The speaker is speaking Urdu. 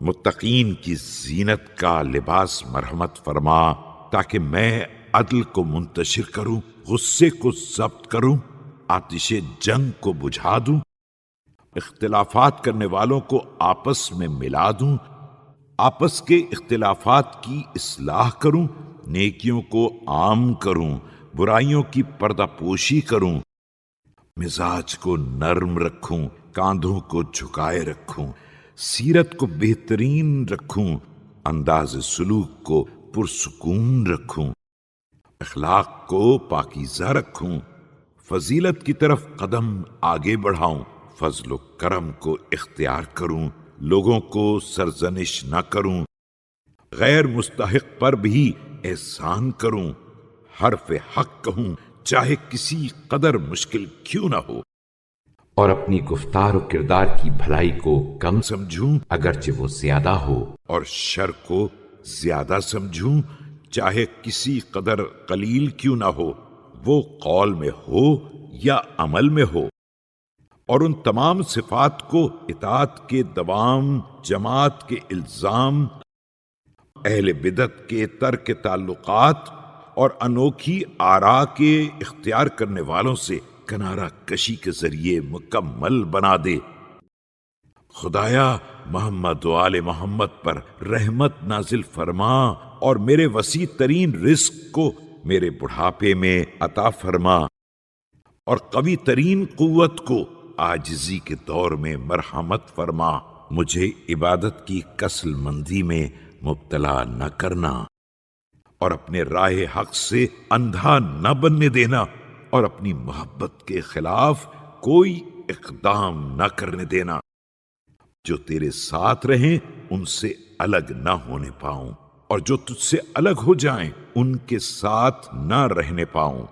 متقین کی زینت کا لباس مرحمت فرما، تاکہ میں عدل کو منتشر کروں، غصے کو ضبط کروں، آتش جنگ کو بجھا دوں، اختلافات کرنے والوں کو آپس میں ملا دوں، آپس کے اختلافات کی اصلاح کروں، نیکیوں کو عام کروں، برائیوں کی پردہ پوشی کروں، مزاج کو نرم رکھوں، کاندھوں کو جھکائے رکھوں، سیرت کو بہترین رکھوں، انداز سلوک کو پرسکون رکھوں، اخلاق کو پاکیزہ رکھوں، فضیلت کی طرف قدم آگے بڑھاؤں، فضل و کرم کو اختیار کروں، لوگوں کو سرزنش نہ کروں، غیر مستحق پر بھی احسان کروں، حرف حق کہوں چاہے کسی قدر مشکل کیوں نہ ہو، اور اپنی گفتار و کردار کی بھلائی کو کم سمجھوں اگرچہ وہ زیادہ ہو، اور شر کو زیادہ سمجھوں چاہے کسی قدر قلیل کیوں نہ ہو، وہ قول میں ہو یا عمل میں ہو، اور ان تمام صفات کو اطاعت کے دوام، جماعت کے الزام، اہل بدعت کے ترک تعلقات اور انوکھی آراء کے اختیار کرنے والوں سے کنارہ کشی کے ذریعے مکمل بنا دے۔ خدایا محمد و آل محمد پر رحمت نازل فرما اور میرے وسیع ترین رزق کو میرے بڑھاپے میں عطا فرما، اور قوی ترین قوت کو عاجزی کے دور میں مرحمت فرما، مجھے عبادت کی کسل مندی میں مبتلا نہ کرنا، اور اپنے راہ حق سے اندھا نہ بننے دینا، اور اپنی محبت کے خلاف کوئی اقدام نہ کرنے دینا۔ جو تیرے ساتھ رہیں ان سے الگ نہ ہونے پاؤں، اور جو تجھ سے الگ ہو جائیں ان کے ساتھ نہ رہنے پاؤں۔